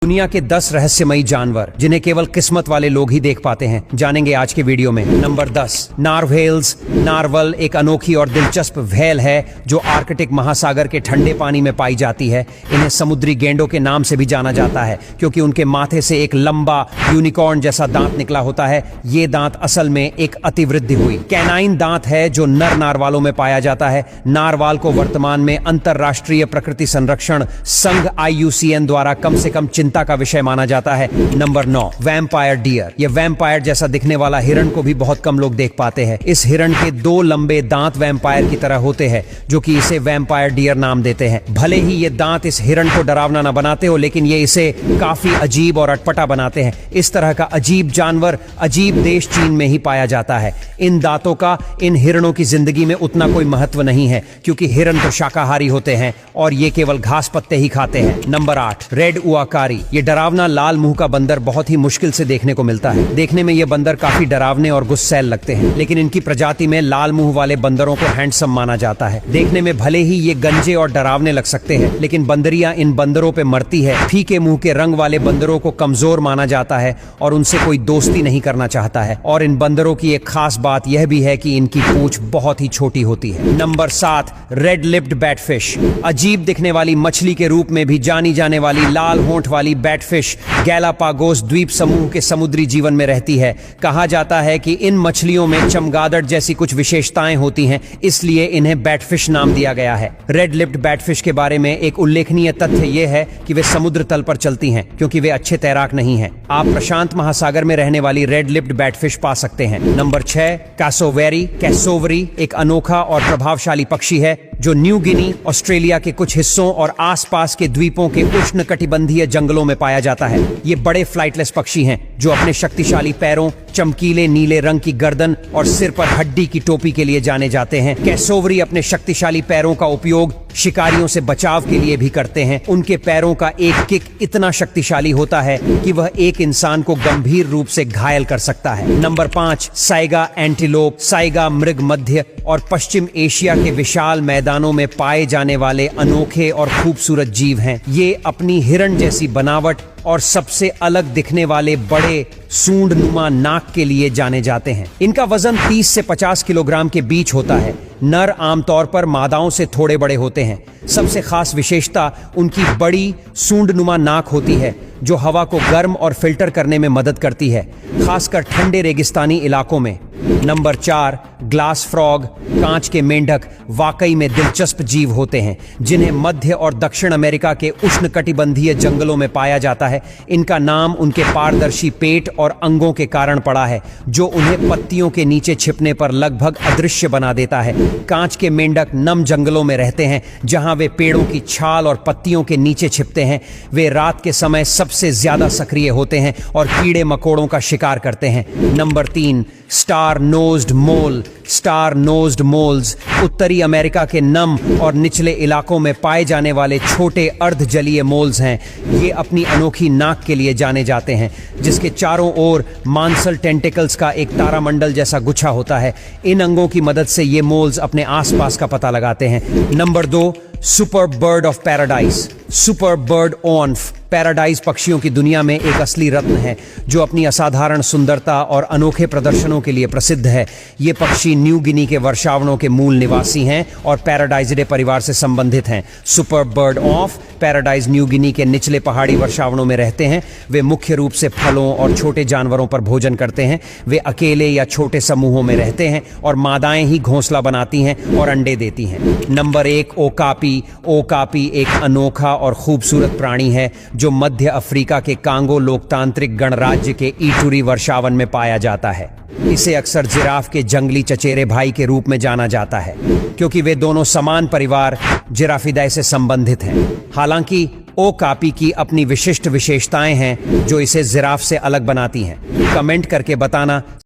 दुनिया के 10 रहस्यमयी जानवर जिन्हें केवल किस्मत वाले लोग ही देख पाते हैं, जानेंगे आज के वीडियो में। नंबर 10, नारव्हेल्स। नारवल एक अनोखी और दिलचस्प व्हेल है जो आर्कटिक महासागर के ठंडे पानी में पाई जाती है। इन्हें समुद्री गेंडों के नाम से भी जाना जाता है क्योंकि उनके माथे से एक लंबा यूनिकॉर्न जैसा दांत निकला होता है। ये दांत असल में एक अतिवृद्धि हुई कैनाइन दांत है जो नर नारवालों में पाया जाता है। नारवाल को वर्तमान में अंतरराष्ट्रीय प्रकृति संरक्षण संघ IUCN द्वारा कम से कम चिंता का विषय माना जाता है। Number 9, vampire deer. यह वैम्पायर जैसा दिखने वाला हिरण को भी बहुत कम लोग देख पाते हैं। इस हिरण के 2 लंबे दांत वैम्पायर की तरह होते हैं जो कि इसे वैम्पायर डियर नाम देते हैं। भले ही ये दांत इस हिरण को डरावना न बनाते हो, लेकिन ये इसे काफी अजीब और अटपटा बनाते हैं। इस तरह का अजीब जानवर अजीब देश चीन में ही पाया जाता है। इन दांतों का इन हिरणों की जिंदगी में उतना कोई महत्व नहीं है क्योंकि हिरण तो शाकाहारी होते हैं और ये केवल घास पत्ते ही खाते हैं। Number 8, red uakari. ये डरावना लाल मुंह का बंदर बहुत ही मुश्किल से देखने को मिलता है। देखने में ये बंदर काफी डरावने और गुस्सैल लगते हैं, लेकिन इनकी प्रजाति में लाल मुंह वाले बंदरों को हैंडसम माना जाता है। देखने में भले ही ये गंजे और डरावने लग सकते हैं, लेकिन बंदरियां इन बंदरों पे मरती है। फीके मुंह के रंग वाले बंदरों को कमजोर माना जाता है और उनसे कोई दोस्ती नहीं करना चाहता है। और इन बंदरों की एक खास बात यह भी है कि इनकी पूंछ बहुत ही छोटी होती है। Number 7, red lipped batfish. अजीब दिखने वाली मछली के रूप में भी जानी जाने वाली लाल होंठ वाली बैटफिश गैलापागोस द्वीप समूह के समुद्री जीवन में रहती है। कहा जाता है कि इन मछलियों में चमगादड़ जैसी कुछ विशेषताएं होती हैं, इसलिए इन्हें बैटफिश नाम दिया गया है। रेड लिप्ड बैटफिश के बारे में एक उल्लेखनीय तथ्य यह है कि वे समुद्र तल पर चलती हैं क्योंकि वे अच्छे तैराक नहीं हैं। आप प्रशांत महासागर में रहने वाली रेड लिप्ड बैटफिश पा सकते हैं। नंबर 6, कैसोवरी एक अनोखा और प्रभावशाली पक्षी है जो न्यू गिनी, ऑस्ट्रेलिया के कुछ हिस्सों और आसपास के द्वीपों के उष्णकटिबंधीय जंगलों में पाया जाता है। ये बड़े फ्लाइटलेस पक्षी हैं जो अपने शक्तिशाली पैरों, चमकीले नीले रंग की गर्दन और सिर पर हड्डी की टोपी के लिए जाने जाते हैं। कैसोवरी अपने शक्तिशाली पैरों का उपयोग शिकारियों से बचाव के लिए भी करते हैं। उनके पैरों का एक किक इतना शक्तिशाली होता है कि वह एक इंसान को गंभीर रूप से घायल कर सकता है। Number 5, Saiga antelope. साइगा मृग मध्य और पश्चिम एशिया के विशाल मैदानों में पाए जाने वाले अनोखे और खूबसूरत जीव हैं। ये अपनी हिरण जैसी बनावट और सबसे अलग दिखने वाले बड़े सूंडनुमा नाक के लिए जाने जाते हैं। इनका वजन 30 से 50 किलोग्राम के बीच होता है। नर आमतौर पर मादाओं से थोड़े बड़े होते हैं। सबसे खास विशेषता उनकी बड़ी सूंडनुमा नाक होती है जो हवा को गर्म और फिल्टर करने में मदद करती है, खासकर ठंडे रेगिस्तानी इलाकों में। Number 4, glass frog. कांच के मेंढक वाकई में दिलचस्प जीव होते हैं जिन्हें मध्य और दक्षिण अमेरिका के उष्णकटिबंधीय जंगलों में पाया जाता है। इनका नाम उनके पारदर्शी पेट और अंगों के कारण पड़ा है जो उन्हें पत्तियों के नीचे छिपने पर लगभग अदृश्य बना देता है। कांच के मेंढक नम जंगलों में रहते हैं जहां वे पेड़ों की छाल और पत्तियों के नीचे छिपते हैं। वे रात के समय सबसे ज्यादा सक्रिय होते हैं और कीड़े मकोड़ों का शिकार करते हैं। नंबर 3, स्टार नोज्ड मोल। स्टार नोज्ड मोल्स उत्तरी अमेरिका के नम और निचले इलाकों में पाए जाने वाले छोटे अर्धजलीय मोल्स हैं। ये अपनी अनोखी नाक के लिए जाने जाते हैं जिसके चारों ओर मांसल टेंटिकल्स का एक तारामंडल जैसा गुच्छा होता है। इन अंगों की मदद से ये मोल्स अपने आसपास का पता लगाते हैं। Number 2, super bird of paradise. Super bird of paradise पक्षियों की दुनिया में एक असली रत्न है जो अपनी असाधारण सुंदरता और अनोखे प्रदर्शनों के लिए प्रसिद्ध है। ये पक्षी न्यू गिनी के वर्षावनों के मूल निवासी हैं और पैराडाइजिडे परिवार से संबंधित हैं। Super bird of paradise New Guinea के निचले पहाड़ी वर्षावनों में रहते हैं। वे मुख्य रूप से फलों और छोटे जानवरों पर भोजन करते हैं। वे अकेले या छोटे समूहों में रहते हैं और मादाएं ही घोंसला बनाती हैं और अंडे देती हैं। Number 1, okapi. ओकापी एक अनोखा और खूबसूरत प्राणी है जो मध्य अफ्रीका के कांगो लोकतांत्रिक गणराज्य के इटूरी वर्षावन में पाया जाता है। इसे अक्सर जिराफ के जंगली चचेरे भाई के रूप में जाना जाता है क्योंकि वे दोनों समान परिवार जिराफिडाई से संबंधित हैं। हालांकि ओकापी की अपनी विशिष्ट विशेषताएं हैं जो इसे जिराफ से अलग बनाती हैं। कमेंट करके बताना